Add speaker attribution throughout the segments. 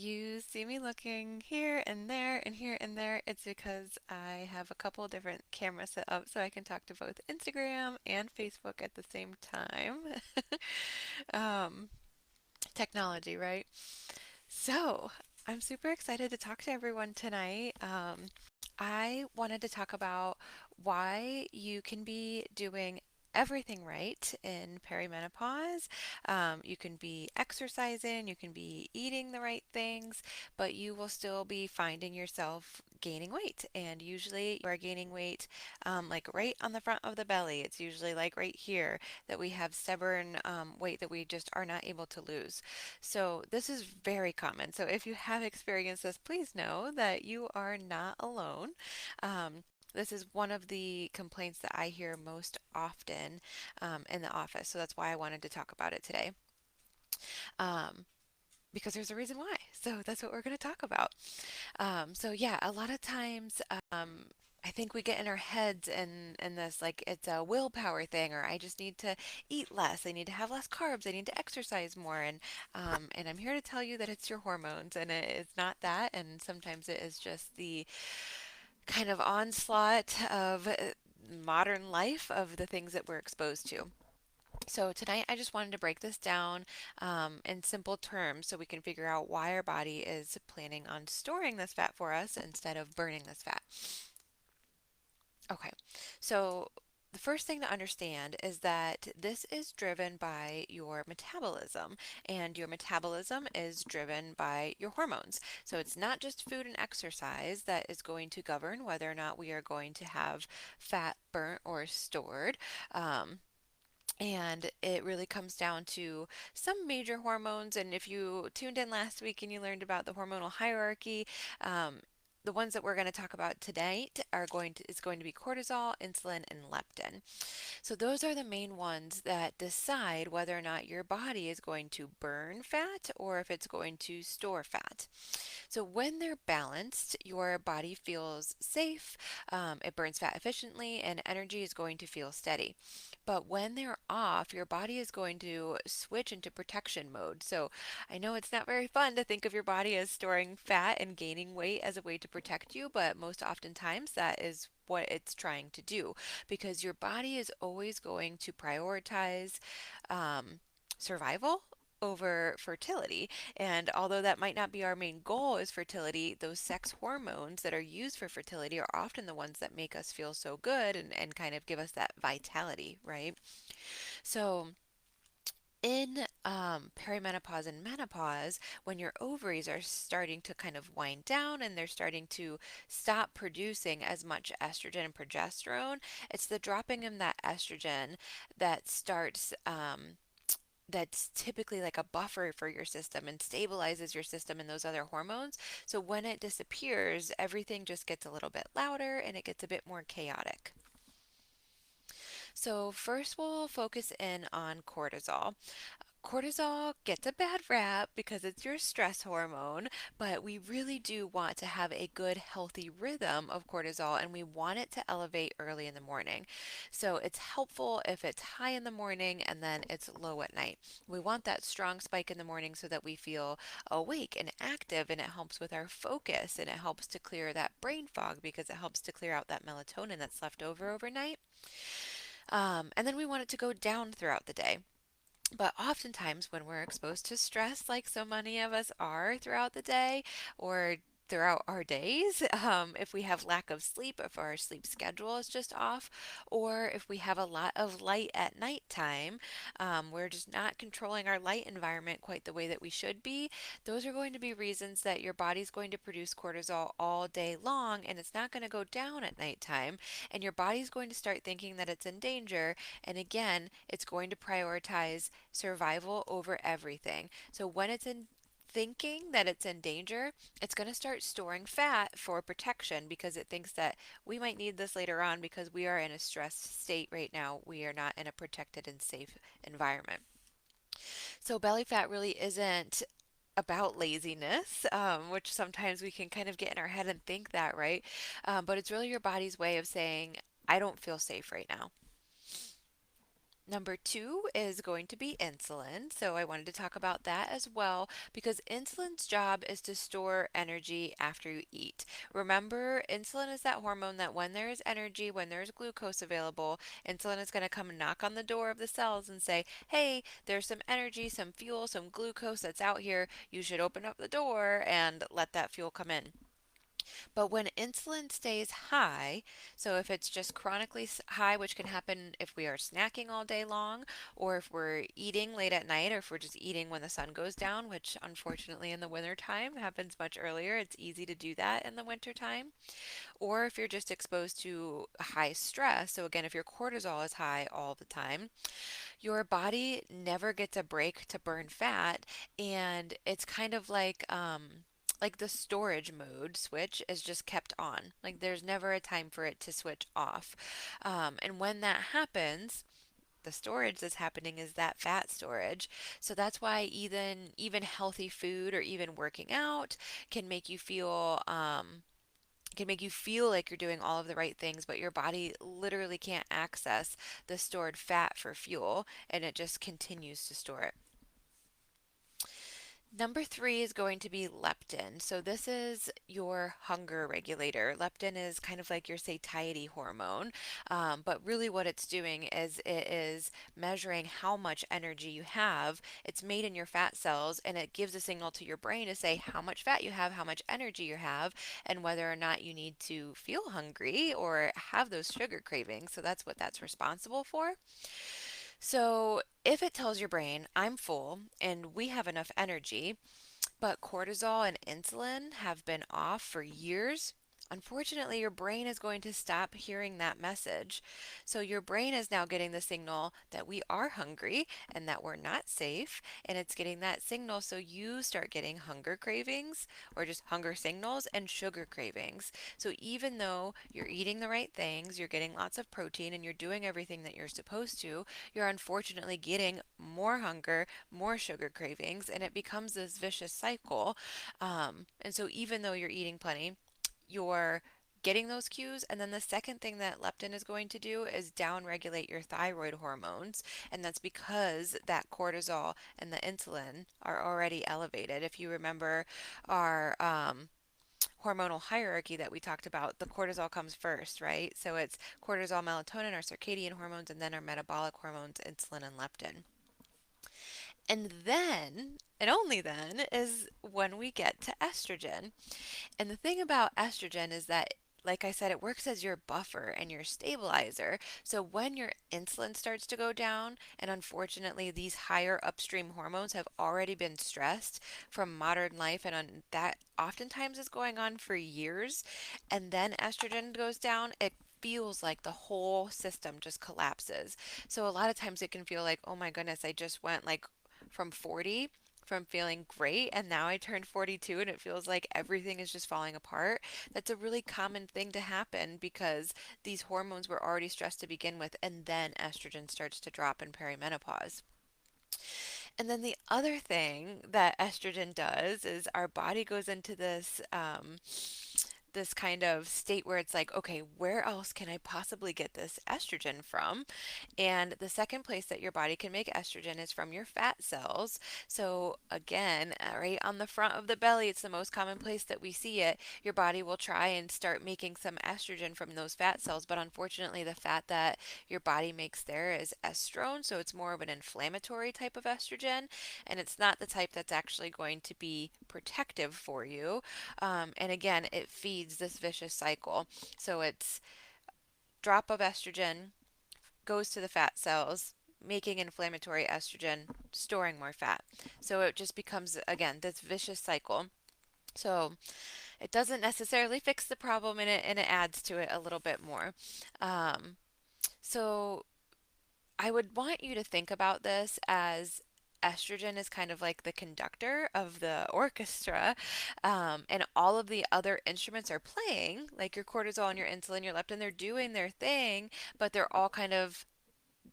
Speaker 1: you see me looking here and there and here and there, it's because I have a couple different cameras set up so I can talk to both Instagram and Facebook at the same time. Um, Technology, right? So, I'm super excited to talk to everyone tonight. I wanted to talk about why you can be doing everything right in perimenopause. You can be exercising, you can be eating the right things, but you will still be finding yourself gaining weight. And usually you are gaining weight like right on the front of the belly. It's usually like right here that we have stubborn weight that we just are not able to lose. So this is very common. So if you have experienced this, please know that you are not alone. This is one of the complaints that I hear most often in the office. So that's why I wanted to talk about it today. Um, because there's a reason why. So that's what we're going to talk about. So yeah, a lot of times I think we get in our heads and this like it's a willpower thing, or I just need to eat less. I need to have less carbs. I need to exercise more. And I'm here to tell you that it's your hormones, and it's not that. And sometimes it is just the kind of onslaught of modern life of the things that we're exposed to. So tonight I just wanted to break this down in simple terms so we can figure out why our body is planning on storing this fat for us instead of burning this fat. Okay, so the first thing to understand is that this is driven by your metabolism, and your metabolism is driven by your hormones. So it's not just food and exercise that is going to govern whether or not we are going to have fat burnt or stored. And it really comes down to some major hormones. And if you tuned in last week and you learned about the hormonal hierarchy, the ones that we're going to talk about tonight are going to is going to be cortisol, insulin, and leptin. So those are the main ones that decide whether or not your body is going to burn fat or if it's going to store fat. So when they're balanced, your body feels safe, it burns fat efficiently, and energy is going to feel steady. But when they're off, your body is going to switch into protection mode. So I know it's not very fun to think of your body as storing fat and gaining weight as a way to protect you, but most oftentimes that is what it's trying to do because your body is always going to prioritize um, survival over fertility. And although that might not be our main goal is fertility, those sex hormones that are used for fertility are often the ones that make us feel so good and kind of give us that vitality, right? So in perimenopause and menopause, when your ovaries are starting to kind of wind down and they're starting to stop producing as much estrogen and progesterone, it's the dropping in that estrogen that starts that's typically like a buffer for your system and stabilizes your system and those other hormones. So when it disappears, everything just gets a little bit louder and it gets a bit more chaotic. So first we'll focus in on cortisol. Cortisol gets a bad rap because it's your stress hormone, but we really do want to have a good, healthy rhythm of cortisol and we want it to elevate early in the morning. So it's helpful if it's high in the morning and then it's low at night. We want that strong spike in the morning so that we feel awake and active and it helps with our focus and it helps to clear that brain fog because it helps to clear out that melatonin that's left over overnight. And then we want it to go down throughout the day. But oftentimes, when we're exposed to stress, like so many of us are throughout the day or throughout our days, if we have lack of sleep, if our sleep schedule is just off, or if we have a lot of light at nighttime, we're just not controlling our light environment quite the way that we should be, those are going to be reasons that your body's going to produce cortisol all day long and it's not going to go down at nighttime, and your body's going to start thinking that it's in danger, and again, it's going to prioritize survival over everything. So when it's in thinking that it's in danger, it's going to start storing fat for protection because it thinks that we might need this later on because we are in a stressed state right now. We are not in a protected and safe environment. So belly fat really isn't about laziness, which sometimes we can kind of get in our head and think that, right? But it's really your body's way of saying, I don't feel safe right now. Number two is going to be insulin. So I wanted to talk about that as well because insulin's job is to store energy after you eat. Remember, insulin is that hormone that when there is energy, when there's glucose available, insulin is going to come and knock on the door of the cells and say, hey, there's some energy, some fuel, some glucose that's out here. You should open up the door and let that fuel come in. But when insulin stays high, so if it's just chronically high, which can happen if we are snacking all day long, or if we're eating late at night, or if we're just eating when the sun goes down, which unfortunately in the winter time happens much earlier. It's easy to do that in the winter time. Or if you're just exposed to high stress, so again, if your cortisol is high all the time, your body never gets a break to burn fat, and it's kind of like the storage mode switch is just kept on. Like there's never a time for it to switch off. And when that happens, the storage that's happening is that fat storage. So that's why even healthy food or even working out can make you feel can make you feel like you're doing all of the right things, but your body literally can't access the stored fat for fuel, and it just continues to store it. Number three is going to be leptin. So this is your hunger regulator. Leptin is kind of like your satiety hormone, but really what it's doing is it is measuring how much energy you have. It's made in your fat cells, and it gives a signal to your brain to say how much fat you have, how much energy you have, and whether or not you need to feel hungry or have those sugar cravings. So that's what that's responsible for. So if it tells your brain, I'm full and we have enough energy, but cortisol and insulin have been off for years, unfortunately, your brain is going to stop hearing that message. So your brain is now getting the signal that we are hungry and that we're not safe, and it's getting that signal so you start getting hunger cravings or just hunger signals and sugar cravings. So even though you're eating the right things, you're getting lots of protein and you're doing everything that you're supposed to, you're unfortunately getting more hunger, more sugar cravings, and it becomes this vicious cycle. And so even though you're eating plenty, you're getting those cues. And then the second thing that leptin is going to do is downregulate your thyroid hormones. And that's because that cortisol and the insulin are already elevated. If you remember our hormonal hierarchy that we talked about, the cortisol comes first, right? So it's cortisol, melatonin, our circadian hormones, and then our metabolic hormones, insulin and leptin. And then, and only then, is when we get to estrogen. And the thing about estrogen is that, like I said, it works as your buffer and your stabilizer. So when your insulin starts to go down, and unfortunately these higher upstream hormones have already been stressed from modern life, and that oftentimes is going on for years, and then estrogen goes down, it feels like the whole system just collapses. So a lot of times it can feel like, oh my goodness, I just went like from 40 from feeling great and now I turned 42 and it feels like everything is just falling apart. That's a really common thing to happen because these hormones were already stressed to begin with, and then estrogen starts to drop in perimenopause. And then the other thing that estrogen does is our body goes into this kind of state where it's like, okay, where else can I possibly get this estrogen from? And the second place that your body can make estrogen is from your fat cells. So again, right on the front of the belly, it's the most common place that we see it. Your body will try and start making some estrogen from those fat cells, but unfortunately, the fat that your body makes there is estrone, so it's more of an inflammatory type of estrogen, and it's not the type that's actually going to be protective for you. And again, it feeds this vicious cycle. So it's drop of estrogen goes to the fat cells, making inflammatory estrogen, storing more fat. So it just becomes, again, this vicious cycle. So it doesn't necessarily fix the problem, and it adds to it a little bit more. Um, so I would want you to think about this as estrogen is kind of like the conductor of the orchestra, and all of the other instruments are playing, like your cortisol and your insulin, your leptin, they're doing their thing, but they're all kind of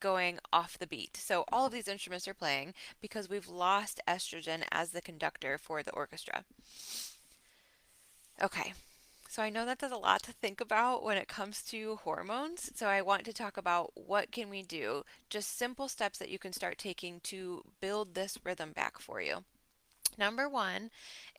Speaker 1: going off the beat. So all of these instruments are playing because we've lost estrogen as the conductor for the orchestra. Okay, So I know that there's a lot to think about when it comes to hormones. So I want to talk about what can we do, just simple steps that you can start taking to build this rhythm back for you. Number one,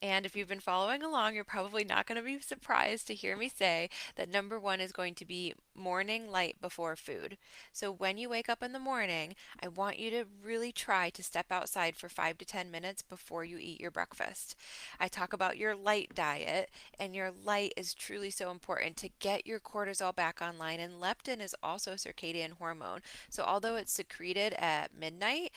Speaker 1: and if you've been following along, you're probably not going to be surprised to hear me say that number one is going to be morning light before food. So when you wake up in the morning, I want you to really try to step outside for 5 to 10 minutes before you eat your breakfast. I talk about your light diet, and your light is truly so important to get your cortisol back online. And leptin is also a circadian hormone. So although it's secreted at midnight,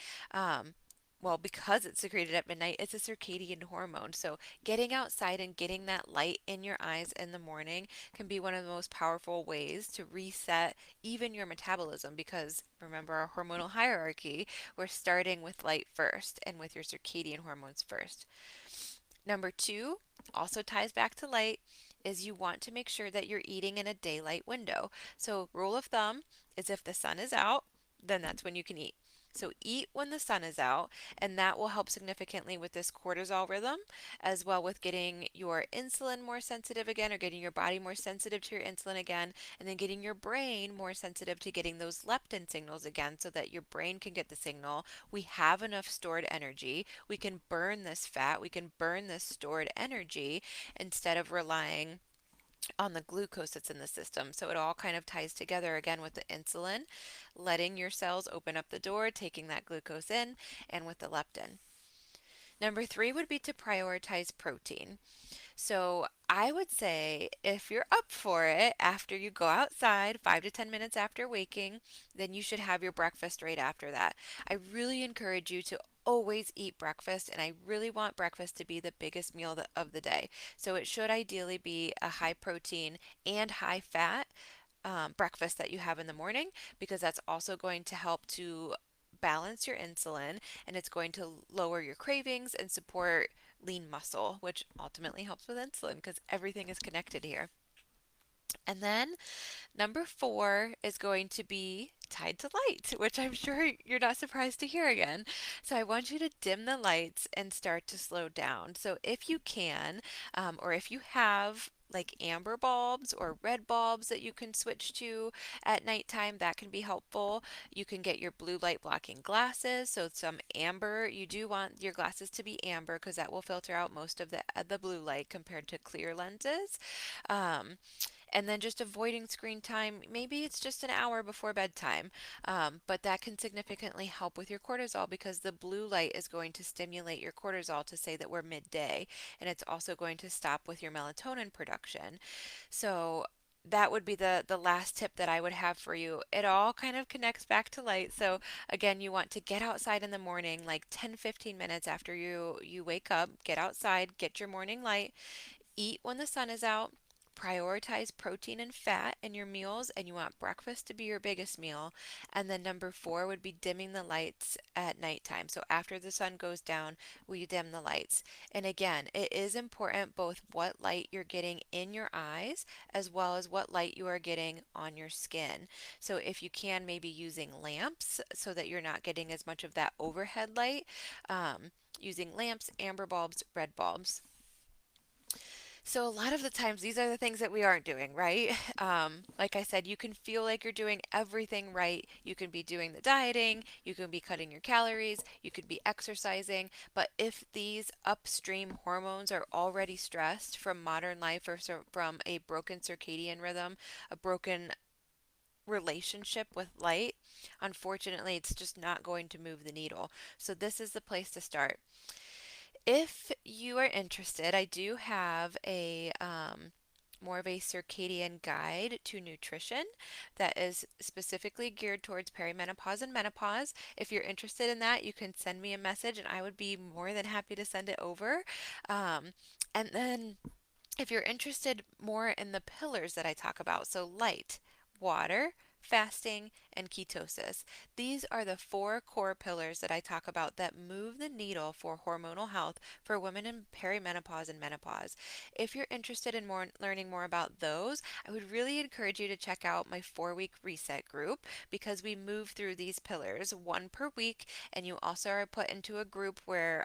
Speaker 1: well, because it's secreted at midnight, it's a circadian hormone. So, getting outside and getting that light in your eyes in the morning can be one of the most powerful ways to reset even your metabolism. Because remember our hormonal hierarchy, we're starting with light first and with your circadian hormones first. Number two, also ties back to light, is you want to make sure that you're eating in a daylight window. So, rule of thumb is if the sun is out, then that's when you can eat. So, eat when the sun is out, and that will help significantly with this cortisol rhythm, as well with getting your insulin more sensitive again, or getting your body more sensitive to your insulin again, and then getting your brain more sensitive to getting those leptin signals again, so that your brain can get the signal. We have enough stored energy. We can burn this fat, we can burn this stored energy instead of relying on the glucose that's in the system. So it all kind of ties together again with the insulin, letting your cells open up the door, taking that glucose in, and with the leptin. Number three would be to prioritize protein. So I would say if you're up for it after you go outside 5 to 10 minutes after waking, then you should have your breakfast right after that. I really encourage you to always eat breakfast, and I really want breakfast to be the biggest meal of the day. So it should ideally be a high protein and high fat breakfast that you have in the morning, because that's also going to help to balance your insulin, and it's going to lower your cravings and support lean muscle, which ultimately helps with insulin because everything is connected here. And then number four is going to be tied to light, which I'm sure you're not surprised to hear again. So I want you to dim the lights and start to slow down. So if you can, or if you have like amber bulbs or red bulbs that you can switch to at nighttime, that can be helpful. You can get your blue light blocking glasses. So some amber, you do want your glasses to be amber because that will filter out most of the blue light compared to clear lenses. Um, and then just avoiding screen time. Maybe it's just an hour before bedtime, but that can significantly help with your cortisol because the blue light is going to stimulate your cortisol to say that we're midday, and it's also going to stop with your melatonin production. So that would be the last tip that I would have for you. It all kind of connects back to light. So again, you want to get outside in the morning, like 10-15 minutes after you wake up, get outside, get your morning light. Eat when the sun is out. Prioritize protein and fat in your meals, and you want breakfast to be your biggest meal. And then number four would be dimming the lights at nighttime. So after the sun goes down, we dim the lights. And again, it is important both what light you're getting in your eyes as well as what light you are getting on your skin. So if you can, maybe using lamps so that you're not getting as much of that overhead light. Using lamps, amber bulbs, red bulbs. So, a lot of the times, these are the things that we aren't doing, right? Like I said, you can feel like you're doing everything right. You can be doing the dieting, you can be cutting your calories, you could be exercising. But if these upstream hormones are already stressed from modern life or from a broken circadian rhythm, a broken relationship with light, unfortunately, it's just not going to move the needle. So, this is the place to start. If you are interested, I do have a more of a circadian guide to nutrition that is specifically geared towards perimenopause and menopause. If you're interested in that, you can send me a message and I would be more than happy to send it over. Um, and then if you're interested more in the pillars that I talk about, so light, water, fasting, and ketosis. These are the four core pillars that I talk about that move the needle for hormonal health for women in perimenopause and menopause. If you're interested in learning more about those, I would really encourage you to check out my 4-week reset group because we move through these pillars one per week, and you also are put into a group where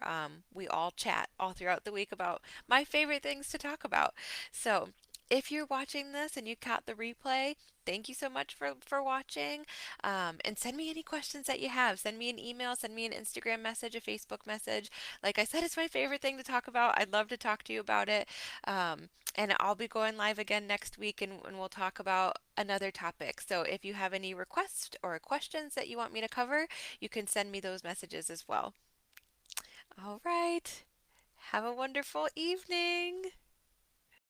Speaker 1: we all chat all throughout the week about my favorite things to talk about. So if you're watching this and you caught the replay, thank you so much for watching. And send me any questions that you have. Send me an email, send me an Instagram message, a Facebook message. Like I said, it's my favorite thing to talk about. I'd love to talk to you about it. And I'll be going live again next week and we'll talk about another topic. So if you have any requests or questions that you want me to cover, you can send me those messages as well. All right. Have a wonderful evening.